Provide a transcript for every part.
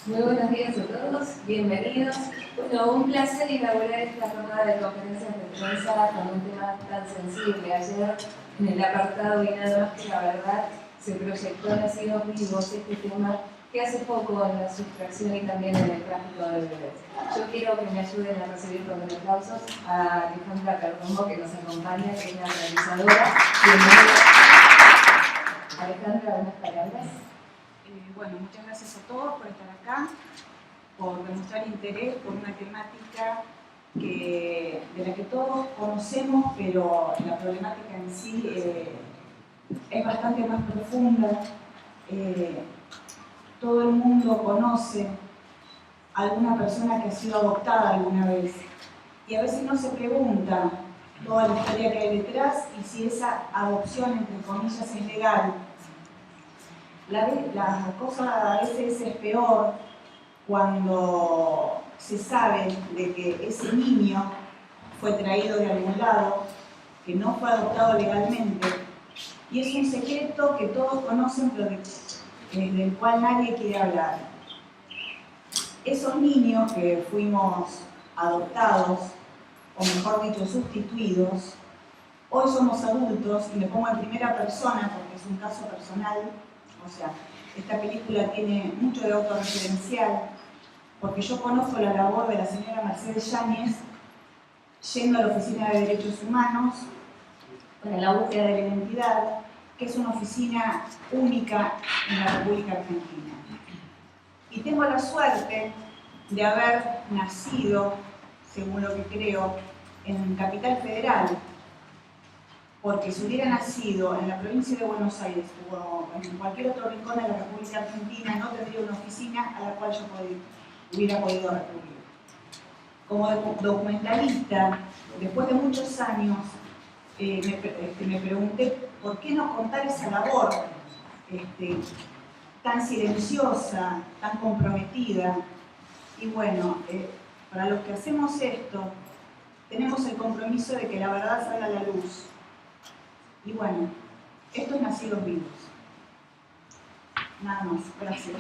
Muy buenos días a todos, bienvenidos. Bueno, un placer inaugurar esta jornada de conferencias de prensa con un tema tan sensible. Ayer, en el apartado y nada más que la verdad, se proyectó en Nacidos Vivos este tema que hace poco en la sustracción y también en el tráfico de bebés. Yo quiero que me ayuden a recibir con los aplausos a Alejandra Perdomo, que nos acompaña, que es la realizadora. Bienvenida. Alejandra, buenas palabras. Bueno, muchas gracias a todos por estar acá, por demostrar interés por una temática de la que todos conocemos, pero la problemática en sí es bastante más profunda. Todo el mundo conoce a alguna persona que ha sido adoptada alguna vez y a veces no se pregunta toda la historia que hay detrás y si esa adopción, entre comillas, es legal. La cosa a veces es peor cuando se sabe de que ese niño fue traído de algún lado, que no fue adoptado legalmente, y es un secreto que todos conocen, pero del cual nadie quiere hablar. Esos niños que fuimos adoptados, o mejor dicho, sustituidos, hoy somos adultos, y me pongo en primera persona porque es un caso personal. O sea, esta película tiene mucho de autorreferencial, porque yo conozco la labor de la señora Mercedes Yáñez yendo a la Oficina de Derechos Humanos para la búsqueda de la identidad, que es una oficina única en la República Argentina. Y tengo la suerte de haber nacido, según lo que creo, en Capital Federal, porque si hubiera nacido en la provincia de Buenos Aires o en cualquier otro rincón de la República Argentina, no tendría una oficina a la cual yo hubiera podido recurrir. Como documentalista, después de muchos años, me pregunté por qué no contar esa labor tan silenciosa, tan comprometida. Y bueno, para los que hacemos esto, tenemos el compromiso de que la verdad salga a la luz. Y bueno, esto es Nacidos Vivos. Nada más, gracias.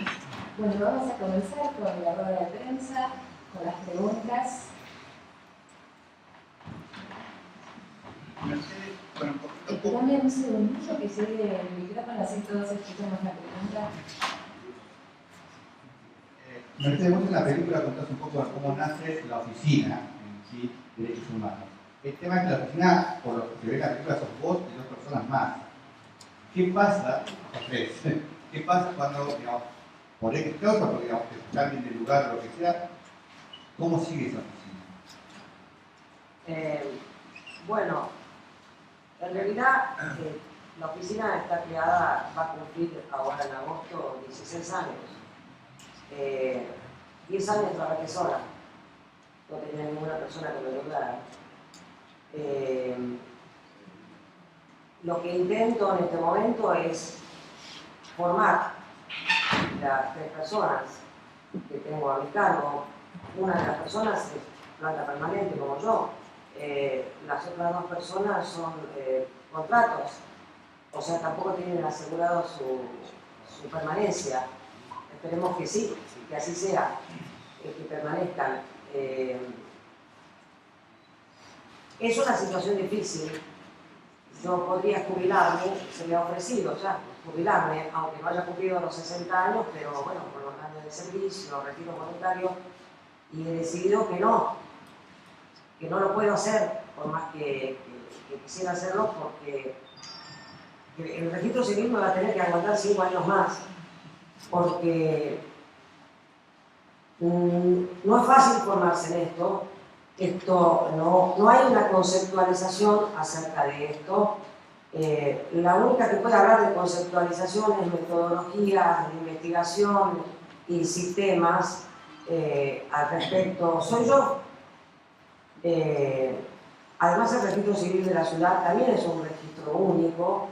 Bueno, vamos a comenzar con la rueda de prensa, con las preguntas. Dame un segundito que llegue el micrófono, así todos escuchamos la pregunta. Mercedes, vos en la película contás un poco de cómo nace la oficina en sí de derechos humanos. El tema es que la oficina, por lo que se ve en la película, sos vos y dos personas más. ¿Qué pasa, qué pasa cuando, digamos, por X causa, porque digamos, que cambien de lugar o lo que sea, cómo sigue esa oficina? Bueno, en realidad la oficina está creada, va a cumplir ahora en agosto 16 años. 10 años trabajé sola, no tenía ninguna persona que me ayudara. Lo que intento en este momento es formar las 3 personas que tengo a mi cargo. Una de las personas es planta permanente como yo, las otras 2 personas son contratos, o sea, tampoco tienen asegurado su permanencia. Esperemos que sí, que así sea, que permanezcan. Es una situación difícil. Yo podría jubilarme, se me ha ofrecido ya jubilarme, aunque no haya cumplido los 60 años, pero bueno, por los años de servicio, retiro voluntario, y he decidido que no lo puedo hacer, por más que quisiera hacerlo, porque el registro civil me va a tener que aguantar 5 años más, porque no es fácil formarse en esto. No hay una conceptualización acerca de esto. La única que puede hablar de conceptualización es metodologías de investigación y sistemas al respecto. Soy yo. Además, el registro civil de la ciudad también es un registro único,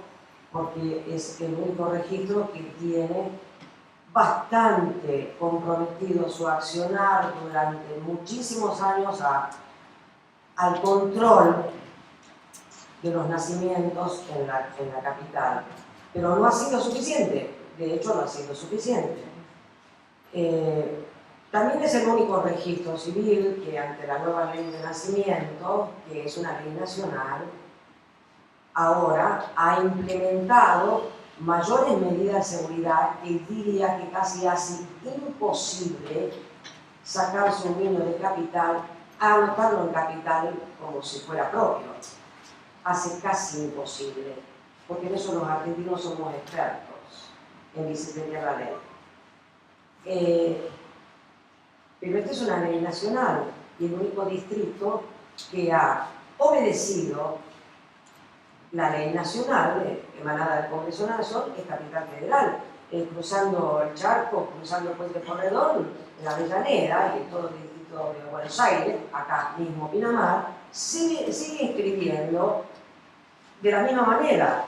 porque es el único registro que tiene bastante comprometido su accionar durante muchísimos años al control de los nacimientos en la capital. Pero no ha sido suficiente, de hecho no ha sido suficiente. También es el único registro civil que ante la nueva ley de nacimiento, que es una ley nacional, ahora ha implementado mayores medidas de seguridad que diría que casi hace imposible sacarse un niño de capital, anotarlo en capital como si fuera propio. Hace casi imposible, porque en eso los argentinos somos expertos, en disciplinar la ley. Pero esta es una ley nacional y el único distrito que ha obedecido la ley nacional emanada del Congreso Nacional es Capital Federal. Cruzando el charco, cruzando el puente Corredor, en la Avellaneda y en todo el distrito de Buenos Aires, acá mismo Pinamar, sigue escribiendo de la misma manera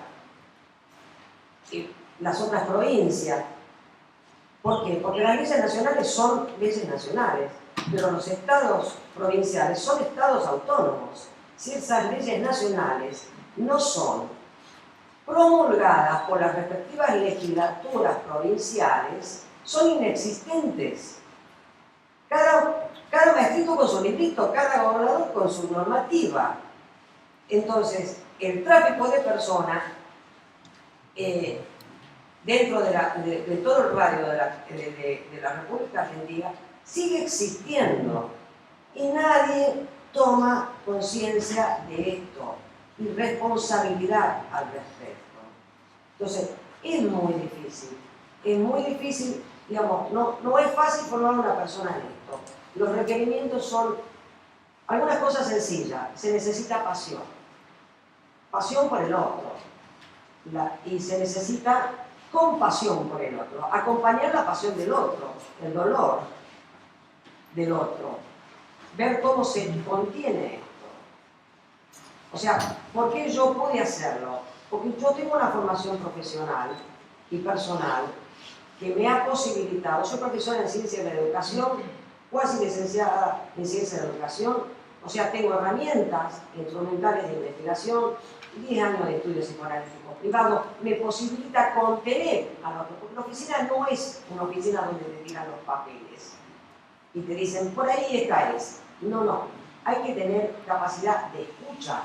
que las otras provincias. ¿Por qué? Porque las leyes nacionales son leyes nacionales, pero los estados provinciales son estados autónomos. Si esas leyes nacionales no son promulgadas por las respectivas legislaturas provinciales, son inexistentes. Cada maestrito con su librito, cada gobernador con su normativa. Entonces, el tráfico de personas dentro de todo el radio de la República Argentina sigue existiendo y nadie toma conciencia de esto y responsabilidad al respecto. Entonces, es muy difícil, digamos, no es fácil formar una persona en esto. Los requerimientos son algunas cosas sencillas, se necesita pasión por el otro, y se necesita compasión por el otro, acompañar la pasión del otro, el dolor del otro, ver cómo se contiene esto. O sea, ¿por qué yo pude hacerlo? Porque yo tengo una formación profesional y personal que me ha posibilitado, soy profesora en Ciencia de la Educación, cuasi licenciada en Ciencia de la Educación, o sea, tengo herramientas instrumentales de investigación, 10 años de estudios psicoanalíticos privados, me posibilita contener al otro, porque la oficina no es una oficina donde te tiran los papeles y te dicen, por ahí está ese. No, hay que tener capacidad de escucha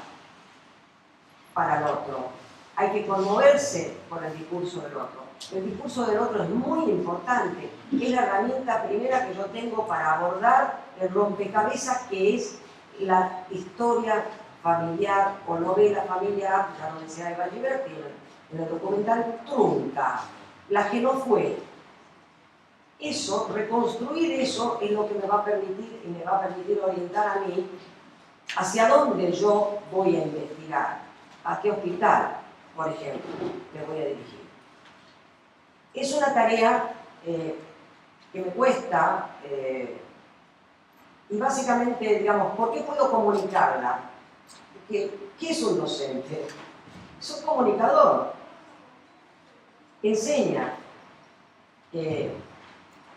para el otro, hay que conmoverse por el discurso del otro. El discurso del otro es muy importante, es la herramienta primera que yo tengo para abordar el rompecabezas que es la historia familiar o novela familiar, ya lo decía Eva Ghiberti en el documental Trunca, la que no fue. Eso, reconstruir eso es lo que me va a permitir y me va a permitir orientar a mí hacia dónde yo voy a investigar, a qué hospital, por ejemplo, me voy a dirigir. Es una tarea que me cuesta y básicamente, digamos, ¿por qué puedo comunicarla? ¿Qué es un docente? Es un comunicador, enseña,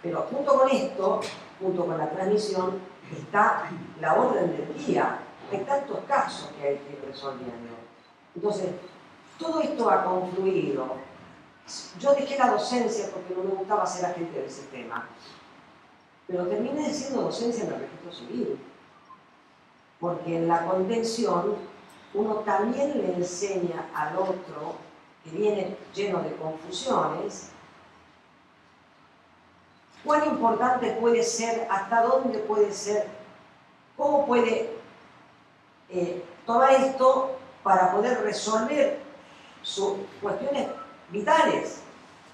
pero junto con esto, junto con la transmisión, está la orden del día. Hay tantos casos que hay que ir resolviendo. Entonces, todo esto ha confluido. Yo dejé la docencia porque no me gustaba ser agente del sistema, pero terminé siendo docencia en el registro civil, porque en la contención uno también le enseña al otro que viene lleno de confusiones cuán importante puede ser, hasta dónde puede ser, cómo puede tomar esto para poder resolver sus cuestiones vitales,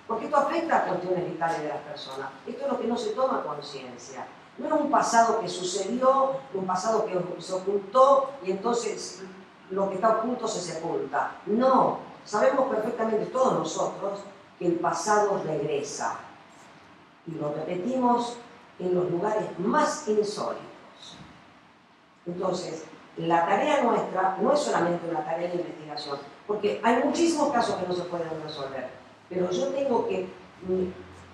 porque esto afecta a cuestiones vitales de las personas. Esto es lo que no se toma conciencia. No es un pasado que sucedió, un pasado que se ocultó y entonces lo que está oculto se sepulta. No, sabemos perfectamente todos nosotros que el pasado regresa y lo repetimos en los lugares más insólitos. Entonces, la tarea nuestra no es solamente una tarea de investigación, porque hay muchísimos casos que no se pueden resolver, pero yo tengo que,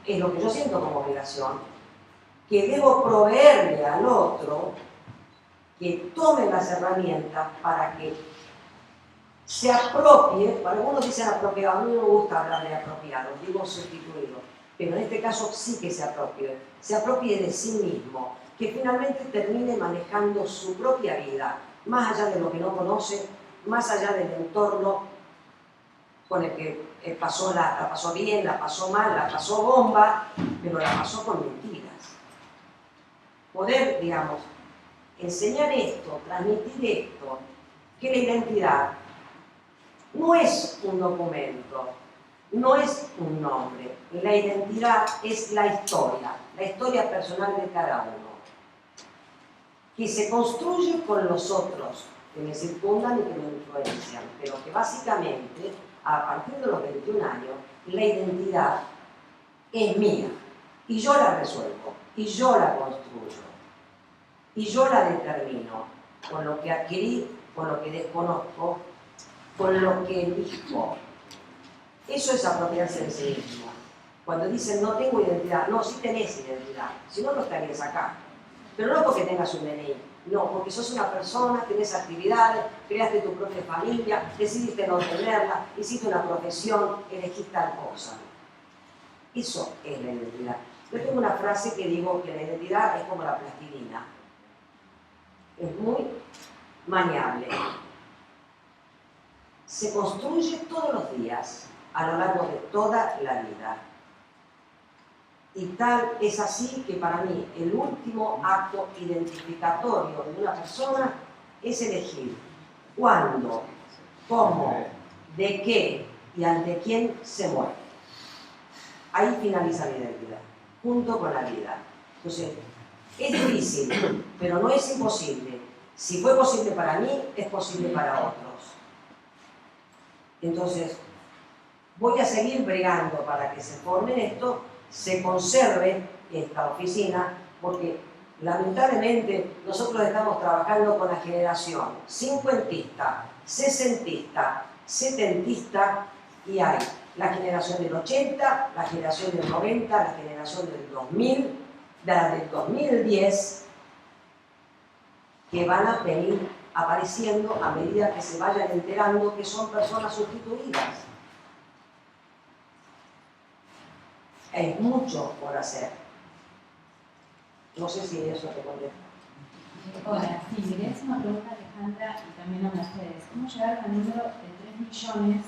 es lo que yo siento como obligación, que debo proveerle al otro que tome las herramientas para que se apropie. Algunos dicen apropiado, a mí no me gusta hablar de apropiado, digo sustituido, pero en este caso sí que se apropie de sí mismo, que finalmente termine manejando su propia vida, más allá de lo que no conoce, más allá del entorno con el que la pasó bien, la pasó mal, la pasó bomba, pero la pasó con mentiras. Poder, digamos, enseñar esto, transmitir esto, que la identidad no es un documento, no es un nombre. La identidad es la historia personal de cada uno, que se construye con los otros, que me circundan y que me influencian, pero que básicamente, a partir de los 21 años, la identidad es mía, y yo la resuelvo, y yo la construyo, y yo la determino, con lo que adquirí, con lo que desconozco, con lo que elijo. Eso es apropiarse de sí mismo. Cuando dicen no tengo identidad, no, sí tenés identidad, si no, no estarías acá. Pero no porque tengas un DNI, no, porque sos una persona, tenés actividades, creaste tu propia familia, decidiste no tenerla, hiciste una profesión, elegiste tal cosa. Eso es la identidad. Yo tengo una frase que digo que la identidad es como la plastilina. Es muy maniable. Se construye todos los días, a lo largo de toda la vida. Y tal es así que para mí el último acto identificatorio de una persona es elegir cuándo, cómo, de qué y ante quién se muere. Ahí finaliza la identidad, junto con la vida. Entonces, es difícil, pero no es imposible. Si fue posible para mí, es posible para otros. Entonces, voy a seguir bregando para que se forme esto, se conserve esta oficina, porque lamentablemente nosotros estamos trabajando con la generación cincuentista, sesentista, setentista, y hay la generación del 80, la generación del 90, la generación del 2000, la del 2010, que van a venir apareciendo a medida que se vayan enterando que son personas sustituidas. Hay mucho por hacer. No sé si eso te contesta. Hola, sí, quería hacer una pregunta a Alejandra y también a Mercedes. ¿Cómo llegar al número de 3 millones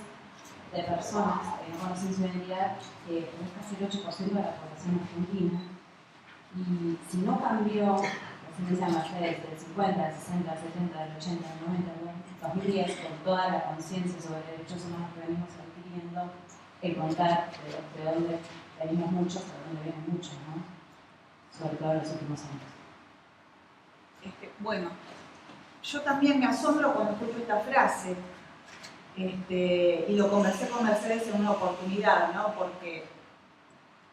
de personas que no conocen su identidad, que es casi el 8% de la población argentina? Y si no cambió la sentencia de Mercedes del 50, del 60, del 70, del 80, del 90, del 2010, con toda la conciencia sobre derechos humanos que venimos adquiriendo, el contar de dónde venimos muchos, de dónde vienen muchos, ¿no? Sobre todo en los últimos años. Bueno, yo también me asombro cuando escucho esta frase, y lo conversé con Mercedes en una oportunidad, ¿no? Porque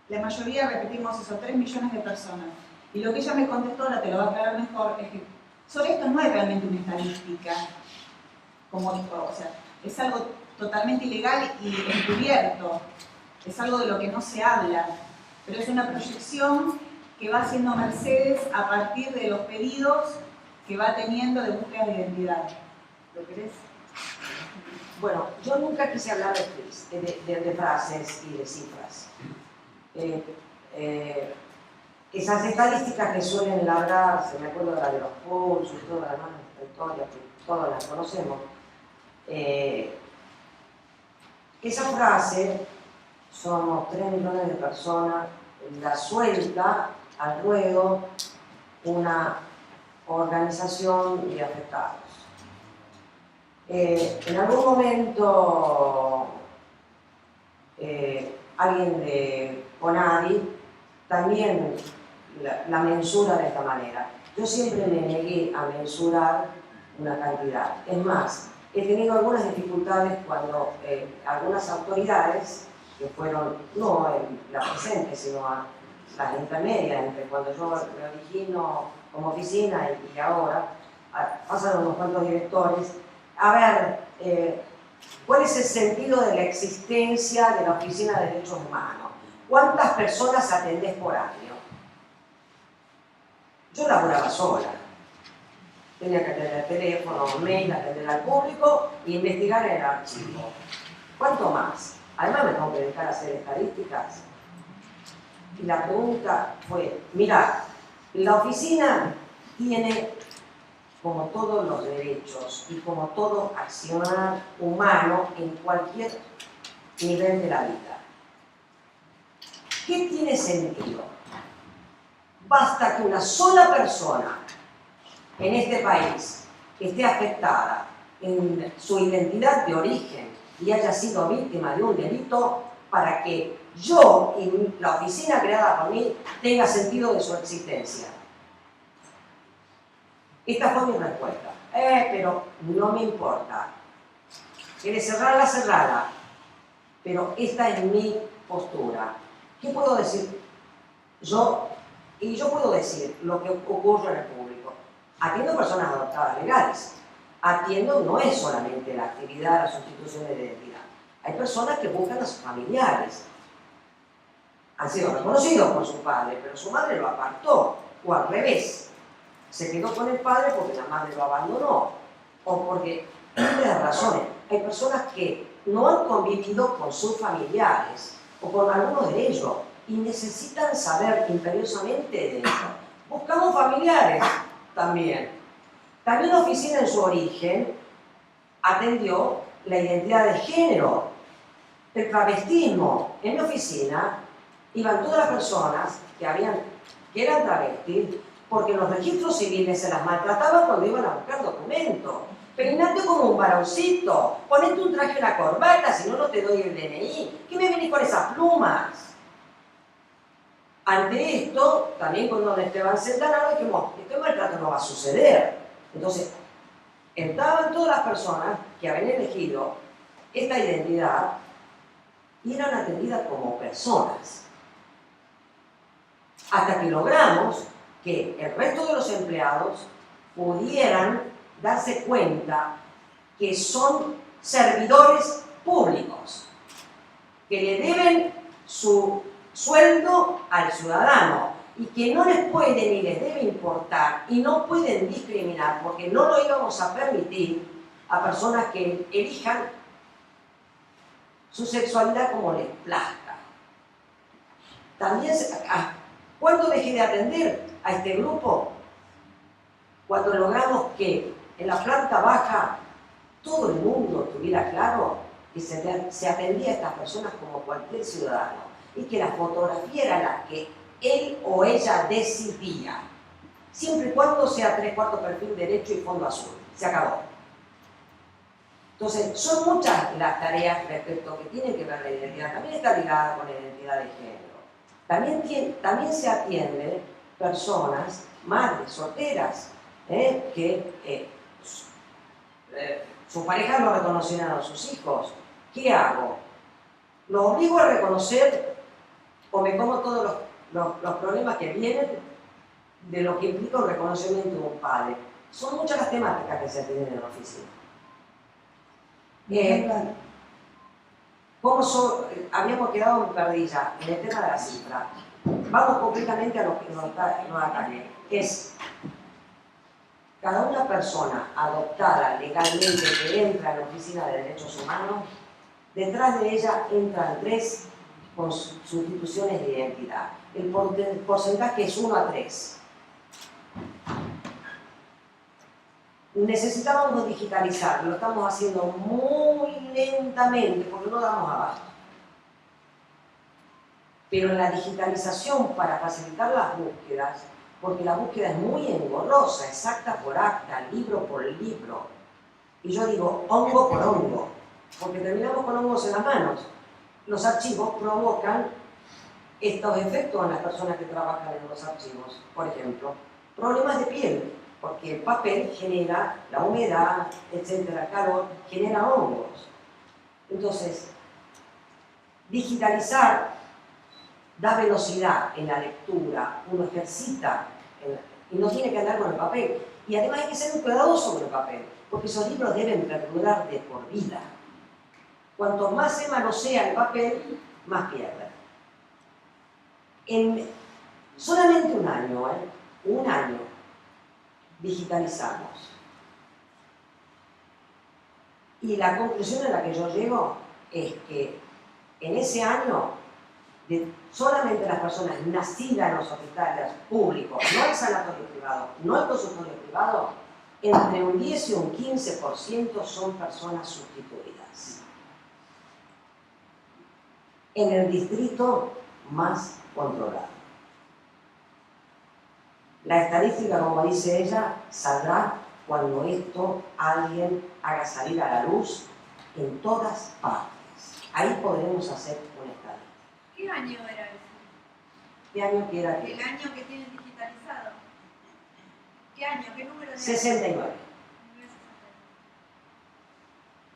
la mayoría repetimos eso, 3 millones de personas. Y lo que ella me contestó, ahora te lo va a aclarar mejor, es que sobre esto no es realmente una estadística, como dijo, o sea, es algo totalmente ilegal y encubierto, es algo de lo que no se habla, pero es una proyección que va haciendo Mercedes a partir de los pedidos que va teniendo de búsqueda de identidad. ¿Lo querés? Bueno, yo nunca quise hablar de frases y de cifras. Esas estadísticas que suelen labrarse, me acuerdo de la de los pulsos y todas las demás historias que todas las conocemos, esa frase, somos 3 millones de personas, la suelta al ruedo una organización de afectados. En algún momento alguien de CONADI también la mensura de esta manera. Yo siempre me negué a mensurar una cantidad. Es más, he tenido algunas dificultades cuando algunas autoridades, que fueron no las presentes, sino las intermedias, entre cuando yo me origino como oficina y ahora, pasan unos cuantos directores, a ver, ¿cuál es el sentido de la existencia de la Oficina de Derechos Humanos? ¿Cuántas personas atendés por año? Yo laburaba sola. Tenía que atender el teléfono, mail, atender al público e investigar en el archivo. ¿Cuánto más? Además me tengo que dedicar a hacer estadísticas. Y la pregunta fue, mira, la oficina tiene como todos los derechos y como todo accionar humano en cualquier nivel de la vida. ¿Qué tiene sentido? Basta que una sola persona en este país esté afectada en su identidad de origen y haya sido víctima de un delito para que yo y la oficina creada por mí tenga sentido de su existencia. Esta fue mi respuesta. Pero no me importa. ¿Quieres cerrarla? Cerrala. Pero esta es mi postura. ¿Qué puedo decir? Yo puedo decir lo que ocurre en el público. Atiendo personas adoptadas legales. Atiendo no es solamente la actividad, la sustitución de identidad. Hay personas que buscan a sus familiares. Han sido reconocidos por su padre, pero su madre lo apartó. O al revés. Se quedó con el padre porque la madre lo abandonó. O porque, por razones. Hay personas que no han convivido con sus familiares o con algunos de ellos y necesitan saber imperiosamente de ellos. Buscamos familiares también. También la oficina en su origen atendió la identidad de género, el travestismo. En mi oficina iban todas las personas que eran travestis porque en los registros civiles se las maltrataban cuando iban a buscar documentos. Peinate como un varoncito, ponete un traje y una corbata, si no, no te doy el DNI. ¿Qué me venís con esas plumas? Ante esto, también con don Esteban Centanaro dijimos, este maltrato no va a suceder. Entonces, entraban todas las personas que habían elegido esta identidad y eran atendidas como personas. Hasta que logramos que el resto de los empleados pudieran darse cuenta que son servidores públicos, que le deben su sueldo al ciudadano y que no les puede ni les debe importar y no pueden discriminar porque no lo íbamos a permitir a personas que elijan su sexualidad como les plazca. También, ¿cuándo dejé de atender a este grupo? Cuando logramos que en la planta baja todo el mundo tuviera claro que se atendía a estas personas como cualquier ciudadano y que la fotografía era la que él o ella decidía, siempre y cuando sea 3/4 perfil derecho y fondo azul. Se acabó. Entonces, son muchas las tareas respecto que tienen que ver la identidad. También está ligada con la identidad de género. También se atiende personas, madres solteras, que sus parejas no reconocieron a sus hijos. ¿Qué hago? ¿Lo obligo a reconocer o me como todos los problemas que vienen de lo que implica un reconocimiento de un padre? Son muchas las temáticas que se atienden en la oficina. Habíamos quedado en perdilla en el tema de la cifra. Vamos concretamente a lo que nos atañe. Es cada una persona adoptada legalmente que entra en la Oficina de Derechos Humanos, detrás de ella entran 3 con sustituciones de identidad. El porcentaje es 1:3. Necesitábamos digitalizar, lo estamos haciendo muy lentamente porque no damos abasto. Pero en la digitalización para facilitar las búsquedas, porque la búsqueda es muy engorrosa, es acta por acta, libro por libro. Y yo digo hongo por hongo, porque terminamos con hongos en las manos. Los archivos provocan estos efectos en las personas que trabajan en los archivos. Por ejemplo, problemas de piel, porque el papel genera la humedad, etcétera, el calor, genera hongos. Entonces, digitalizar da velocidad en la lectura, uno ejercita y no tiene que andar con el papel. Y además hay que ser muy cuidadoso con el papel, porque esos libros deben perdurar de por vida. Cuanto más se manosea el papel, más pierde. En solamente un año, digitalizamos. Y la conclusión a la que yo llego es que en ese año de solamente las personas nacidas en los hospitales públicos, no el sanatorio privado, no el consultorio privado, entre un 10 y un 15% son personas sustituidas. En el distrito más controlado. La estadística, como dice ella, saldrá cuando esto alguien haga salir a la luz en todas partes. Ahí podremos hacer una estadística. ¿Qué año era ese? ¿Qué año quiera ¿El que? año que tienen digitalizado? ¿Qué año? ¿Qué número de 69.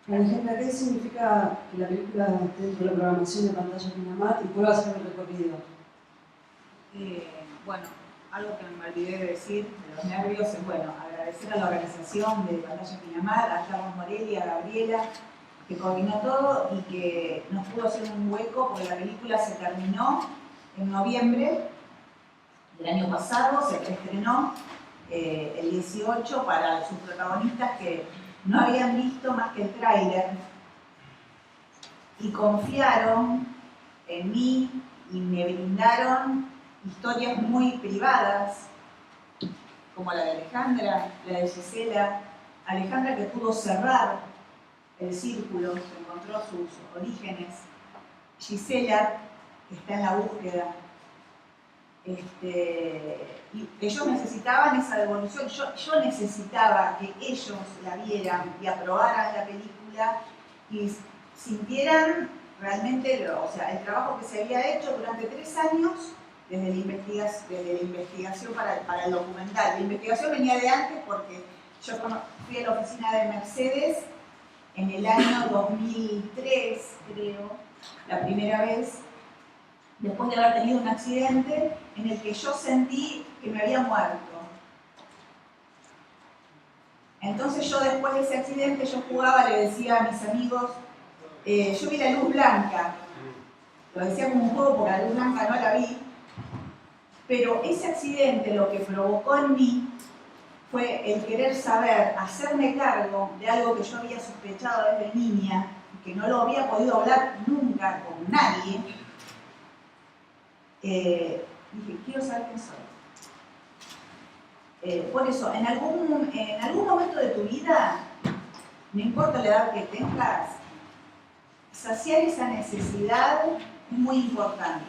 Alejandra, ¿qué significa que la película esté dentro de la programación de Pantalla Pinamar y pueda hacer el recorrido? Bueno, algo que me olvidé de decir de los nervios es, bueno, agradecer a la organización de Pantalla Pinamar, a Carlos Morelli, a Gabriela, que coordinó todo y que nos pudo hacer un hueco porque la película se terminó en noviembre del año pasado, se estrenó el 18 para sus protagonistas que no habían visto más que el tráiler y confiaron en mí y me brindaron historias muy privadas, como la de Alejandra, la de Gisela. Alejandra que pudo cerrar el círculo, se encontró sus orígenes. Gisela, que está en la búsqueda. Y ellos necesitaban esa devolución, yo necesitaba que ellos la vieran y aprobaran la película y sintieran realmente el trabajo que se había hecho durante 3 años desde la investigación para el documental. La investigación venía de antes porque yo fui a la oficina de Mercedes en el año 2003, creo, la primera vez, después de haber tenido un accidente en el que yo sentí que me había muerto. Entonces yo después de ese accidente, yo jugaba, le decía a mis amigos, yo vi la luz blanca. Lo decía como un juego porque la luz blanca no la vi. Pero ese accidente lo que provocó en mí fue el querer saber, hacerme cargo de algo que yo había sospechado desde niña, y que no lo había podido hablar nunca con nadie. Dije, quiero saber quién soy. Por eso, en algún momento de tu vida, no importa la edad que tengas, saciar esa necesidad es muy importante.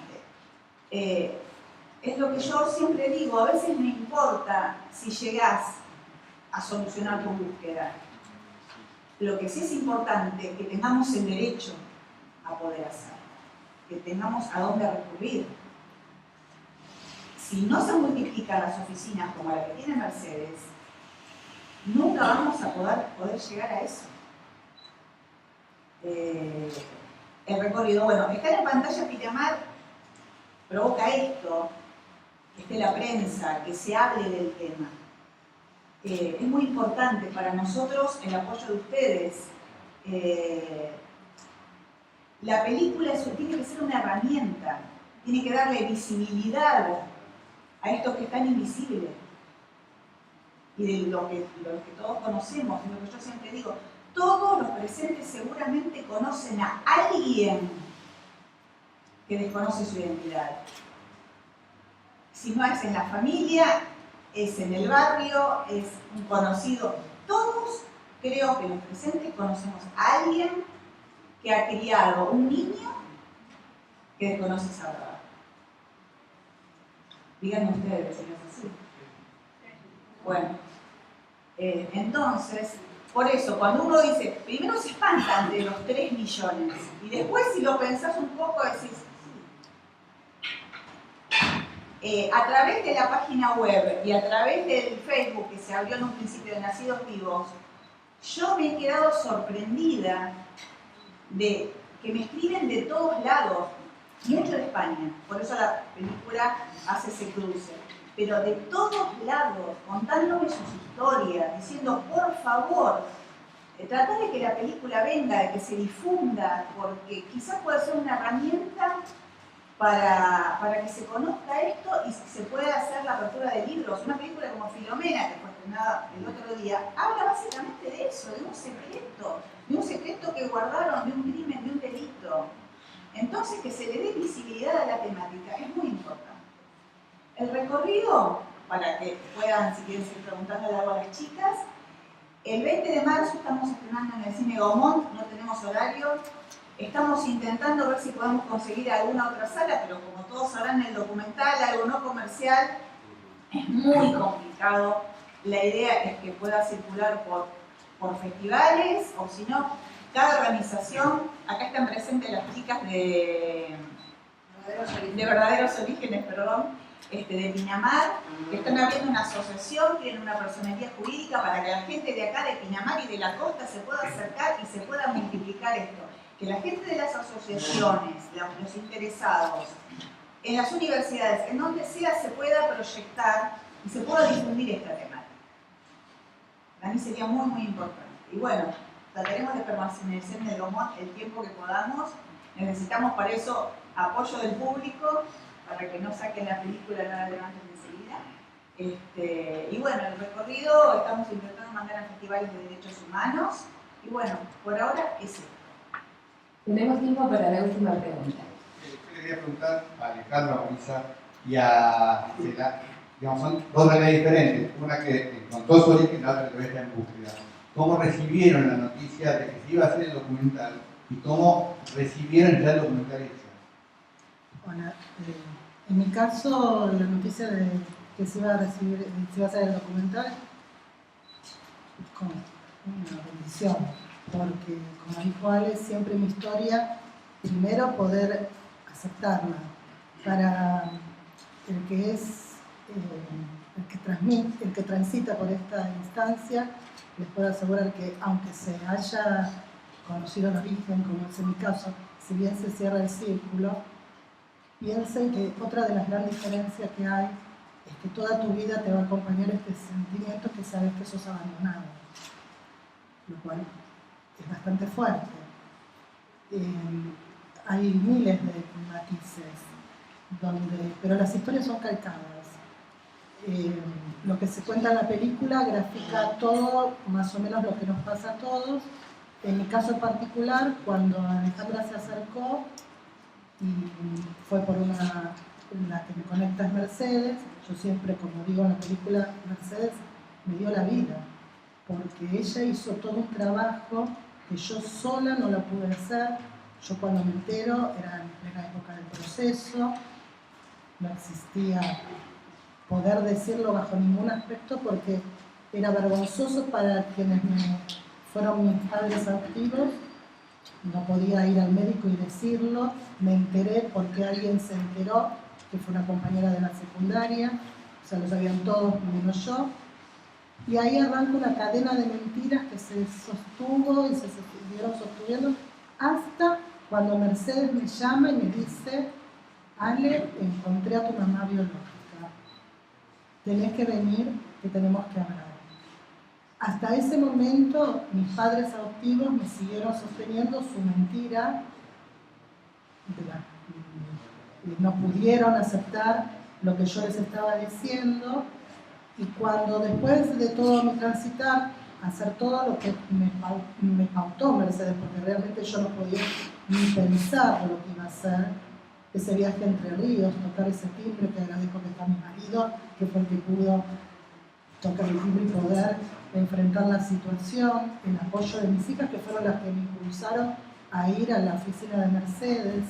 Es lo que yo siempre digo, a veces no importa si llegás a solucionar tu búsqueda. Lo que sí es importante es que tengamos el derecho a poder hacer, que tengamos a dónde recurrir. Si no se multiplican las oficinas como la que tiene Mercedes, nunca vamos a poder llegar a eso. El recorrido, bueno, estar en Pantalla Pinamar provoca esto, que esté la prensa, que se hable del tema. Es muy importante para nosotros el apoyo de ustedes. La película tiene que ser una herramienta, tiene que darle visibilidad a estos que están invisibles y de lo que todos conocemos, y lo que yo siempre digo, todos los presentes seguramente conocen a alguien que desconoce su identidad. Si no es en la familia, es en el barrio, es un conocido. Todos, creo que los presentes conocemos a alguien que ha criado un niño que desconoce esa verdad. Díganme ustedes si no es así. Bueno, entonces, por eso, cuando uno dice, primero se espantan de los 3 millones, y después si lo pensás un poco decís, a través de la página web y a través del Facebook que se abrió en un principio de Nacidos Vivos, yo me he quedado sorprendida de que me escriben de todos lados, mucho de España, por eso la película hace ese cruce, pero de todos lados, contándome sus historias, diciendo, por favor, tratar de que la película venga, de que se difunda, porque quizás pueda ser una herramienta para que se conozca esto y se pueda hacer la apertura de libros. Una película como Filomena, que fue estrenada el otro día, habla básicamente de eso, de un secreto que guardaron, de un crimen, de un delito. Entonces, que se le dé visibilidad a la temática es muy importante. El recorrido, para que puedan, si quieren seguir preguntando a las chicas, el 20 de marzo estamos estrenando en el Cine Gaumont, no tenemos horario. Estamos intentando ver si podemos conseguir alguna otra sala, pero como todos sabrán, el documental, algo no comercial, es muy complicado. La idea es que pueda circular por festivales, o si no, cada organización, acá están presentes las chicas de Verdaderos Orígenes, de Pinamar, que están abriendo una asociación, tienen una personería jurídica para que la gente de acá, de Pinamar y de la costa, se pueda acercar y se pueda multiplicar esto. Que la gente de las asociaciones, los interesados, en las universidades, en donde sea, se pueda proyectar y se pueda difundir esta temática. Para mí sería muy, muy importante. Y bueno, trataremos de permanecer en el Gaumont el tiempo que podamos. Necesitamos para eso apoyo del público, para que no saquen la película, no la levanten enseguida. Y bueno, el recorrido estamos intentando mandar a festivales de derechos humanos. Y bueno, por ahora es esto. Tenemos tiempo para la última pregunta. Yo le quería preguntar a Alejandra, a Marisa y a Gisela, digamos, son dos realidades diferentes, una que encontró su origen y la otra que ve en búsqueda. ¿Cómo recibieron la noticia de que se iba a hacer el documental y cómo recibieron ya el documental hecho? Hola, en mi caso, la noticia de que se iba a hacer el documental es como una bendición, porque como dijo Ale, siempre mi historia, primero poder aceptarla, para el que es, el que transita por esta instancia, les puedo asegurar que aunque se haya conocido el origen, como es en mi caso, si bien se cierra el círculo, piensen que otra de las grandes diferencias que hay es que toda tu vida te va a acompañar este sentimiento que sabes que sos abandonado, lo cual es bastante fuerte. Hay miles de matices, pero las historias son calcadas. Lo que se cuenta en la película grafica todo, más o menos lo que nos pasa a todos. En mi caso en particular, cuando Alejandra se acercó, y fue por la que me conecta es Mercedes. Yo siempre, como digo en la película, Mercedes me dio la vida, porque ella hizo todo un trabajo que yo sola no la pude hacer. Yo cuando me entero era en plena época del proceso, no existía poder decirlo bajo ningún aspecto porque era vergonzoso para quienes fueron mis padres adoptivos. No podía ir al médico y decirlo. Me enteré porque alguien se enteró, que fue una compañera de la secundaria, o sea, lo sabían todos menos yo. Y ahí arranca una cadena de mentiras que se sostuvo y se siguieron sosteniendo hasta cuando Mercedes me llama y me dice: Ale, encontré a tu mamá biológica. Tenés que venir, que tenemos que hablar. Hasta ese momento, mis padres adoptivos me siguieron sosteniendo su mentira. No pudieron aceptar lo que yo les estaba diciendo. Y cuando después de todo mi transitar, hacer todo lo que me pautó Mercedes, porque realmente yo no podía ni pensar lo que iba a hacer, ese viaje entre ríos, tocar ese timbre, que agradezco que está mi marido, que fue el que pudo tocar el timbre y poder enfrentar la situación, el apoyo de mis hijas, que fueron las que me impulsaron a ir a la oficina de Mercedes.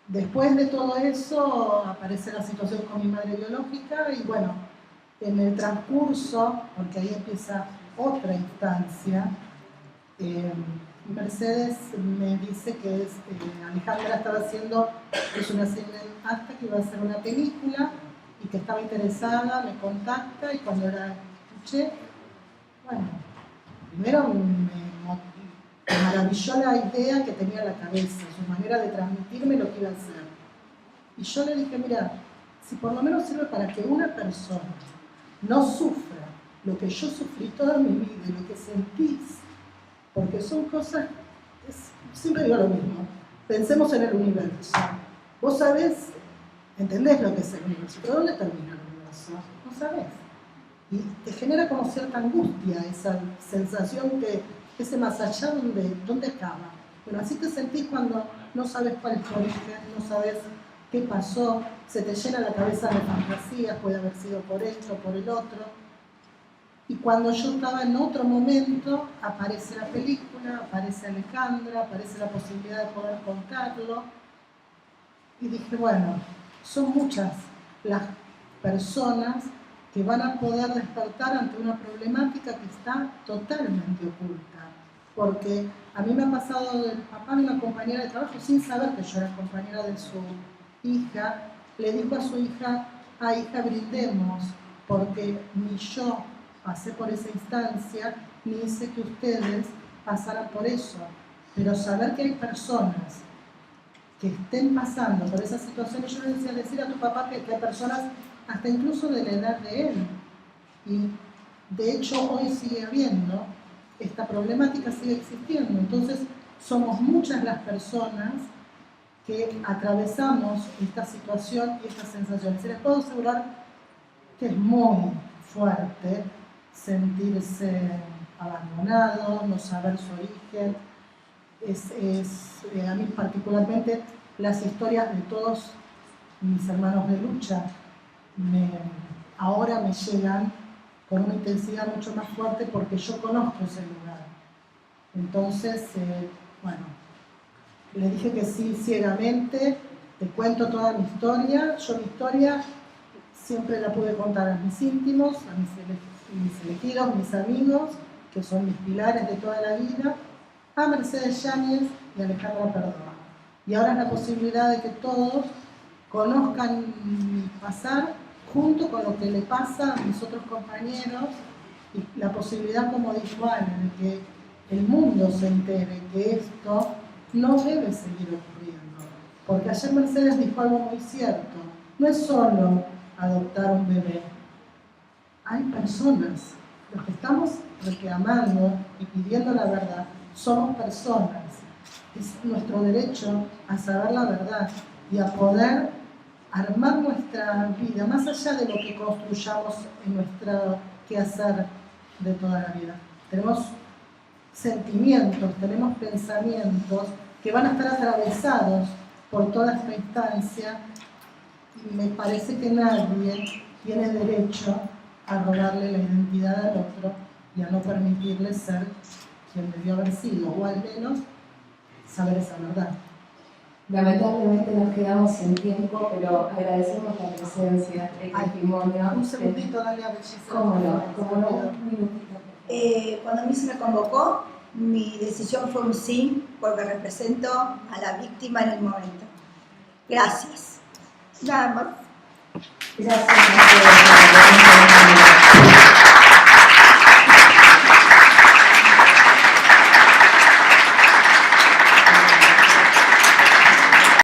Después de todo eso aparece la situación con mi madre biológica y bueno, en el transcurso, porque ahí empieza otra instancia, Mercedes me dice que Alejandra estaba haciendo, es una cineasta que iba a hacer una película y que estaba interesada, me contacta y cuando la escuché, bueno, primero me maravilló la idea que tenía en la cabeza, su manera de transmitirme lo que iba a hacer. Y yo le dije, mira, si por lo menos sirve para que una persona no sufra lo que yo sufrí toda mi vida y lo que sentís, porque son cosas, siempre digo lo mismo, pensemos en el universo. Vos sabés, entendés lo que es el universo, pero ¿dónde termina el universo? No sabés. Y te genera como cierta angustia esa sensación que ese más allá, ¿dónde acaba? Bueno, así te sentís cuando no sabes cuál es tu origen, no sabes qué pasó, se te llena la cabeza de fantasías, puede haber sido por esto, por el otro. Y cuando yo estaba en otro momento, aparece la película, aparece Alejandra, aparece la posibilidad de poder contarlo. Y dije, bueno, son muchas las personas que van a poder despertar ante una problemática que está totalmente oculta. Porque a mí me ha pasado del papá de una compañera de trabajo, sin saber que yo era compañera de su hija, le dijo a su hija, hija, brindemos, porque ni yo pasé por esa instancia, ni hice que ustedes pasaran por eso. Pero saber que hay personas que estén pasando por esa situación, y yo le decía decir a tu papá que hay personas hasta incluso de la edad de él. Y de hecho hoy sigue habiendo, esta problemática sigue existiendo. Entonces somos muchas las personas que atravesamos esta situación y esta sensación. Se les puedo asegurar que es muy fuerte sentirse abandonado, no saber su origen. A mí particularmente las historias de todos mis hermanos de lucha ahora me llegan con una intensidad mucho más fuerte porque yo conozco ese lugar. Entonces, bueno, le dije que sí ciegamente, te cuento toda mi historia. Yo mi historia siempre la pude contar a mis íntimos, a mis elegidos, mis amigos, que son mis pilares de toda la vida, a Mercedes Yáñez y a Alejandra Perdomo. Y ahora es la posibilidad de que todos conozcan mi pasar junto con lo que le pasa a mis otros compañeros y la posibilidad, como dijo Ana, de que el mundo se entere que esto no debe seguir ocurriendo. Porque ayer Mercedes dijo algo muy cierto, no es solo adoptar un bebé, hay personas, los que estamos reclamando y pidiendo la verdad, somos personas. Es nuestro derecho a saber la verdad y a poder armar nuestra vida, más allá de lo que construyamos en nuestro quehacer de toda la vida. Tenemos sentimientos, tenemos pensamientos que van a estar atravesados por toda esta instancia y me parece que nadie tiene derecho a robarle la identidad al otro y a no permitirle ser quien debió haber sido, o al menos saber esa verdad. Lamentablemente nos quedamos sin tiempo, pero agradecemos la presencia, el testimonio. Un segundito, dale a Belleza. ¿Cómo no? Un minutito. Cuando a mí se me convocó, mi decisión fue un sí, porque represento a la víctima en el momento. Gracias. Nada más. Gracias.